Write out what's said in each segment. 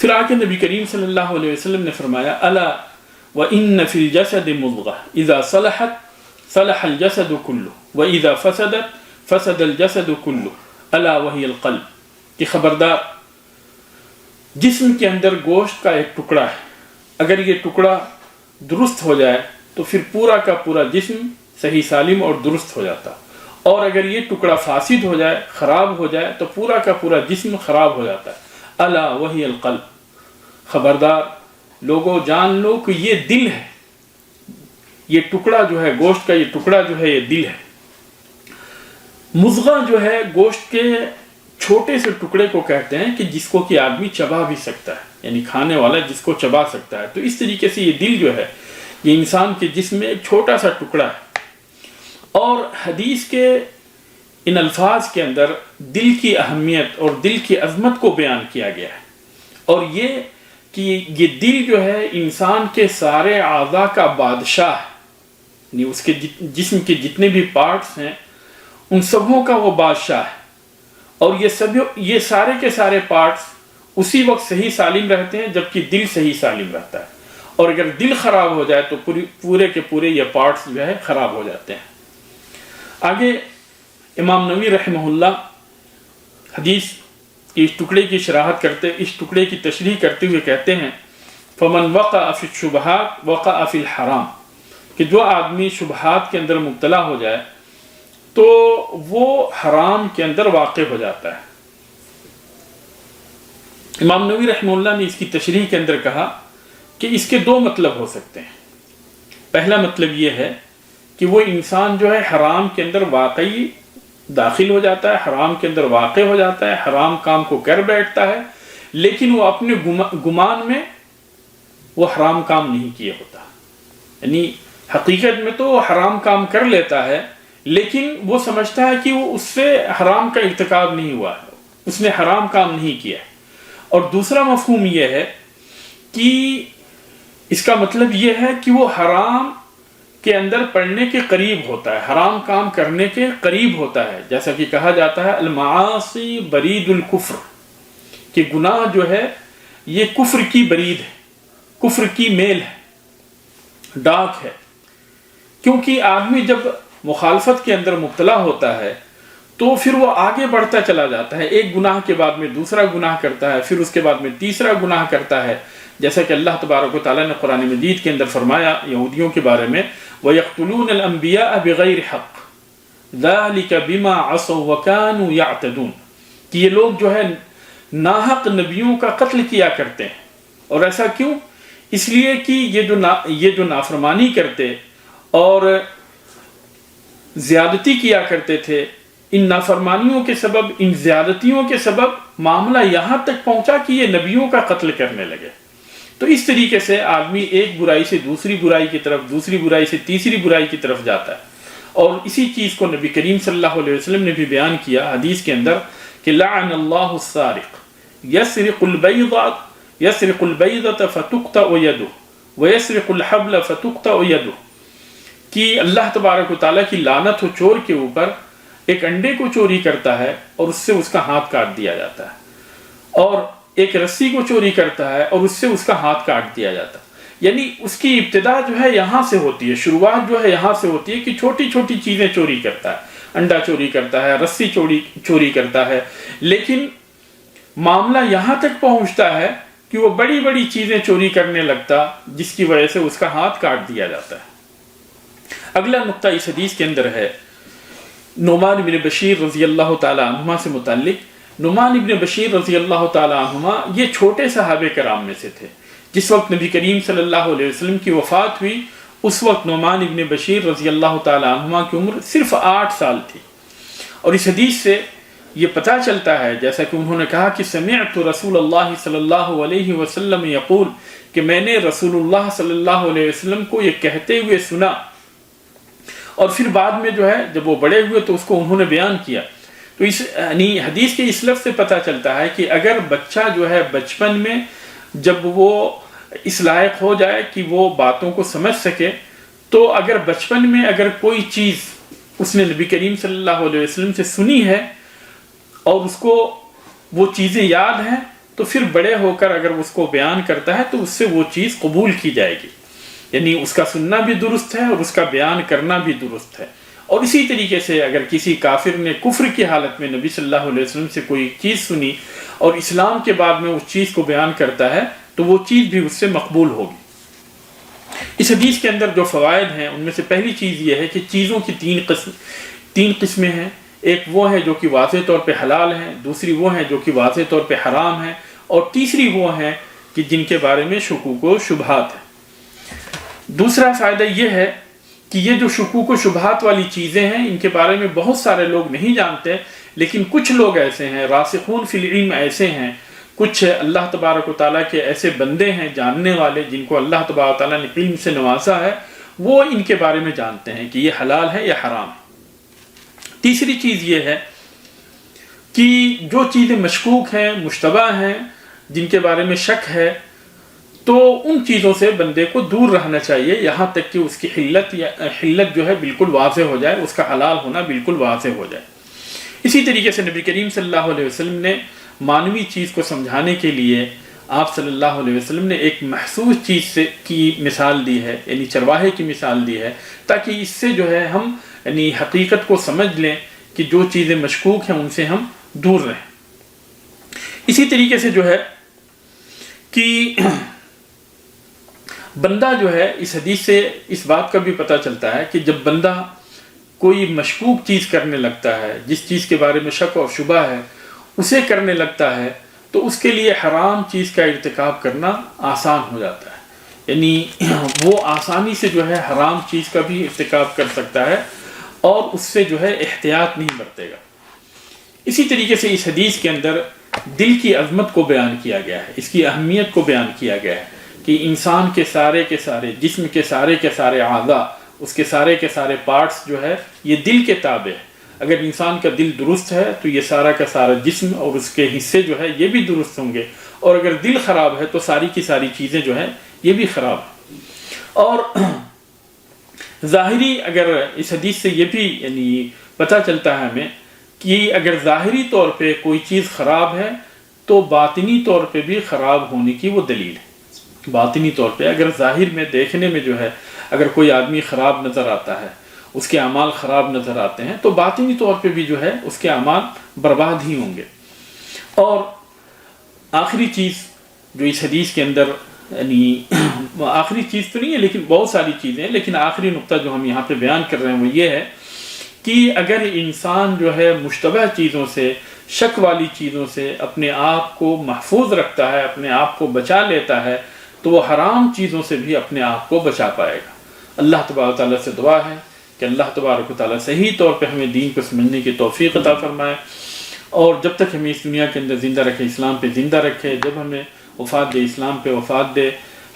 پھر آگے نبی کریم صلی اللہ علیہ وسلم نے فرمایا الا وان فی الجسد مضغہ اذا صلحت صلح الجسد كله واذا فسدت فسد الجسد كله الا وهي القلب، کہ خبردار جسم کے اندر گوشت کا ایک ٹکڑا ہے، اگر یہ ٹکڑا درست ہو جائے تو پھر پورا کا پورا جسم صحیح سالم اور درست ہو جاتا، اور اگر یہ ٹکڑا فاسد ہو جائے، خراب ہو جائے تو پورا کا پورا جسم خراب ہو جاتا ہے۔ الا وہی القلب، خبردار لوگوں جان لو کہ یہ دل ہے، یہ ٹکڑا جو ہے گوشت کا، یہ ٹکڑا جو ہے یہ دل ہے۔ مضغہ جو ہے گوشت کے چھوٹے سے ٹکڑے کو کہتے ہیں کہ جس کو کہ آدمی چبا بھی سکتا ہے، یعنی کھانے والا جس کو چبا سکتا ہے۔ تو اس طریقے سے یہ دل جو ہے یہ انسان کے جسم میں ایک چھوٹا سا ٹکڑا ہے، اور حدیث کے ان الفاظ کے اندر دل کی اہمیت اور دل کی عظمت کو بیان کیا گیا ہے، اور یہ کہ یہ دل جو ہے انسان کے سارے اعضاء کا بادشاہ ہے، یعنی اس کے جسم کے جتنے بھی پارٹس ہیں ان سبوں کا وہ بادشاہ ہے، اور یہ سارے کے سارے پارٹس اسی وقت صحیح سالم رہتے ہیں جبکہ دل صحیح سالم رہتا ہے، اور اگر دل خراب ہو جائے تو پورے کے پورے یہ پارٹس جو ہے خراب ہو جاتے ہیں۔ آگے امام نووی رحمہ اللہ حدیث کی اس ٹکڑے کی شراحت کرتے، اس ٹکڑے کی تشریح کرتے ہوئے کہتے ہیں فمن وقع فی الشبہات وقع فی الحرام، کہ جو آدمی شبہات کے اندر مبتلا ہو جائے تو وہ حرام کے اندر واقع ہو جاتا ہے۔ امام نووی رحمہ اللہ نے اس کی تشریح کے اندر کہا کہ اس کے دو مطلب ہو سکتے ہیں۔ پہلا مطلب یہ ہے کہ وہ انسان جو ہے حرام کے اندر واقعی داخل ہو جاتا ہے، حرام کے اندر واقع ہو جاتا ہے، حرام کام کو کر بیٹھتا ہے، لیکن وہ اپنے گمان میں وہ حرام کام نہیں کیے ہوتا، یعنی حقیقت میں تو وہ حرام کام کر لیتا ہے لیکن وہ سمجھتا ہے کہ وہ اس سے حرام کا ارتکاب نہیں ہوا ہے، اس نے حرام کام نہیں کیا ہے۔ اور دوسرا مفہوم یہ ہے کہ اس کا مطلب یہ ہے کہ وہ حرام کے اندر پڑنے کے قریب ہوتا ہے، حرام کام کرنے کے قریب ہوتا ہے، جیسا کہ کہا جاتا ہے المعاصی برید الکفر، کہ گناہ جو ہے یہ کفر کی برید ہے، کفر کی میل ہے، ڈاک ہے، کیونکہ آدمی جب مخالفت کے اندر مبتلا ہوتا ہے تو پھر وہ آگے بڑھتا چلا جاتا ہے، ایک گناہ کے بعد میں دوسرا گناہ کرتا ہے، پھر اس کے بعد میں تیسرا گناہ کرتا ہے، جیسا کہ اللہ تبارک و تعالیٰ نے قرآن مجید کے اندر فرمایا یہودیوں کے بارے میں وَيَقْتُلُونَ الْأَنْبِيَاءَ بِغَيْرِ حَقٍّ ذَلِكَ بِمَا عَصَوْا وَكَانُوا يَعْتَدُونَ، کہ یہ لوگ جو ہے ناحق نبیوں کا قتل کیا کرتے ہیں، اور ایسا کیوں؟ اس لیے کہ یہ جو نافرمانی کرتے اور زیادتی کیا کرتے تھے، ان نافرمانیوں کے سبب، ان زیادتیوں کے سبب معاملہ یہاں تک پہنچا کہ یہ نبیوں کا قتل کرنے لگے۔ تو اس طریقے سے آدمی ایک برائی سے دوسری برائی کی طرف، دوسری برائی سے تیسری برائی کی طرف جاتا ہے، اور اسی چیز کو نبی کریم صلی اللہ علیہ وسلم نے بھی بیان کیا حدیث کے اندر کہ لعن اللہ السارق یسرق البیضۃ فتقطع یدہ ویسرق الحبل فتقطع یدہ، کہ اللہ تبارک و تعالیٰ کی لعنت ہو چور کے اوپر، ایک انڈے کو چوری کرتا ہے اور اس سے اس کا ہاتھ کاٹ دیا جاتا ہے، اور ایک رسی کو چوری کرتا ہے اور اس سے اس کا ہاتھ کاٹ دیا جاتا ہے، یعنی اس کی ابتدا جو ہے یہاں سے ہوتی ہے، شروعات جو ہے یہاں سے ہوتی ہے کہ چھوٹی چھوٹی چیزیں چوری کرتا ہے، انڈا چوری کرتا ہے، رسی چوری کرتا ہے، لیکن معاملہ یہاں تک پہنچتا ہے کہ وہ بڑی بڑی چیزیں چوری کرنے لگتا جس کی وجہ سے اس کا ہاتھ کاٹ دیا جاتا ہے۔ اگلا نقطہ اس حدیث کے اندر ہے نعمان بن بشیر رضی اللہ تعالی عنہما سے متعلق۔ نعمان بن بشیر رضی اللہ تعالی عنہما یہ چھوٹے صحابہ کرام میں سے تھے۔ جس وقت نبی کریم صلی اللہ علیہ وسلم کی وفات ہوئی اس وقت نعمان بن بشیر رضی اللہ تعالی عنہما کی عمر صرف 8 سال تھی، اور اس حدیث سے یہ پتہ چلتا ہے جیسا کہ انہوں نے کہا کہ سمعت رسول اللہ صلی اللہ علیہ وسلم یقول، کہ میں نے رسول اللہ صلی اللہ علیہ وسلم کو یہ کہتے ہوئے سنا، اور پھر بعد میں جو ہے جب وہ بڑے ہوئے تو اس کو انہوں نے بیان کیا۔ تو اس یعنی حدیث کے اس لفظ سے پتہ چلتا ہے کہ اگر بچہ جو ہے بچپن میں جب وہ اس لائق ہو جائے کہ وہ باتوں کو سمجھ سکے، تو اگر بچپن میں اگر کوئی چیز اس نے نبی کریم صلی اللہ علیہ وسلم سے سنی ہے اور اس کو وہ چیزیں یاد ہیں، تو پھر بڑے ہو کر اگر اس کو بیان کرتا ہے تو اس سے وہ چیز قبول کی جائے گی، یعنی اس کا سننا بھی درست ہے اور اس کا بیان کرنا بھی درست ہے۔ اور اسی طریقے سے اگر کسی کافر نے کفر کی حالت میں نبی صلی اللہ علیہ وسلم سے کوئی چیز سنی اور اسلام کے بعد میں اس چیز کو بیان کرتا ہے تو وہ چیز بھی اس سے مقبول ہوگی۔ اس حدیث کے اندر جو فوائد ہیں ان میں سے پہلی چیز یہ ہے کہ چیزوں کی تین قسمیں ہیں۔ ایک وہ ہے جو کہ واضح طور پہ حلال ہیں، دوسری وہ ہیں جو کہ واضح طور پہ حرام ہیں، اور تیسری وہ ہیں کہ جن کے بارے میں شکوک و شبہات ہیں۔ دوسرا فائدہ یہ ہے کہ یہ جو شکوک و شبہات والی چیزیں ہیں ان کے بارے میں بہت سارے لوگ نہیں جانتے، لیکن کچھ لوگ ایسے ہیں، راسخون فی العلم ایسے ہیں، کچھ اللہ تبارک و تعالیٰ کے ایسے بندے ہیں جاننے والے جن کو اللہ تبارک و تعالیٰ نے علم سے نوازا ہے، وہ ان کے بارے میں جانتے ہیں کہ یہ حلال ہے یا حرام ہے۔ تیسری چیز یہ ہے کہ جو چیزیں مشکوک ہیں، مشتبہ ہیں، جن کے بارے میں شک ہے، تو ان چیزوں سے بندے کو دور رہنا چاہیے یہاں تک کہ اس کی حلت جو ہے بالکل واضح ہو جائے، اس کا حلال ہونا بالکل واضح ہو جائے۔ اسی طریقے سے نبی کریم صلی اللہ علیہ وسلم نے معنوی چیز کو سمجھانے کے لیے آپ صلی اللہ علیہ وسلم نے ایک محسوس چیز کی مثال دی ہے، یعنی چرواہے کی مثال دی ہے، تاکہ اس سے جو ہے ہم یعنی حقیقت کو سمجھ لیں کہ جو چیزیں مشکوک ہیں ان سے ہم دور رہیں۔ اسی طریقے سے جو ہے کہ بندہ جو ہے اس حدیث سے اس بات کا بھی پتہ چلتا ہے کہ جب بندہ کوئی مشکوک چیز کرنے لگتا ہے، جس چیز کے بارے میں شک اور شبہ ہے اسے کرنے لگتا ہے، تو اس کے لیے حرام چیز کا ارتکاب کرنا آسان ہو جاتا ہے، یعنی وہ آسانی سے جو ہے حرام چیز کا بھی ارتکاب کر سکتا ہے اور اس سے جو ہے احتیاط نہیں برتے گا۔ اسی طریقے سے اس حدیث کے اندر دل کی عظمت کو بیان کیا گیا ہے، اس کی اہمیت کو بیان کیا گیا ہے کہ انسان کے سارے جسم کے سارے اعضاء، اس کے سارے پارٹس جو ہے یہ دل کے تابع ہے۔ اگر انسان کا دل درست ہے تو یہ سارا کا سارا جسم اور اس کے حصے جو ہے یہ بھی درست ہوں گے، اور اگر دل خراب ہے تو ساری کی ساری چیزیں جو ہے یہ بھی خراب ہیں۔ اور ظاہری اگر اس حدیث سے یہ بھی یعنی پتہ چلتا ہے ہمیں کہ اگر ظاہری طور پہ کوئی چیز خراب ہے تو باطنی طور پہ بھی خراب ہونے کی وہ دلیل ہے۔ باطنی طور پہ اگر ظاہر میں دیکھنے میں جو ہے اگر کوئی آدمی خراب نظر آتا ہے، اس کے اعمال خراب نظر آتے ہیں، تو باطنی طور پہ بھی جو ہے اس کے اعمال برباد ہی ہوں گے۔ اور آخری چیز جو اس حدیث کے اندر یعنی آخری چیز تو نہیں ہے لیکن بہت ساری چیزیں ہیں، لیکن آخری نقطہ جو ہم یہاں پہ بیان کر رہے ہیں وہ یہ ہے کہ اگر انسان جو ہے مشتبہ چیزوں سے، شک والی چیزوں سے اپنے آپ کو محفوظ رکھتا ہے، اپنے آپ کو بچا لیتا ہے، تو وہ حرام چیزوں سے بھی اپنے آپ کو بچا پائے گا۔ اللہ تبارک و تعالیٰ سے دعا ہے کہ اللہ تبارک و تعالیٰ صحیح طور پہ ہمیں دین کو سمجھنے کی توفیق عطا فرمائے، اور جب تک ہمیں اس دنیا کے اندر زندہ رکھے، اسلام پہ زندہ رکھے، جب ہمیں وفات دے اسلام پہ وفات دے،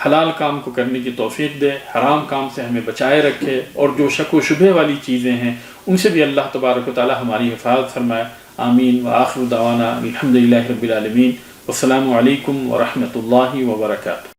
حلال کام کو کرنے کی توفیق دے، حرام کام سے ہمیں بچائے رکھے، اور جو شک و شبہ والی چیزیں ہیں ان سے بھی اللہ تبارک و تعالیٰ ہماری حفاظت فرمائے۔ آمین۔ وآخر دعوانا الحمدللہ رب العالمین۔ والسلام علیکم ورحمۃ اللہ وبرکاتہ۔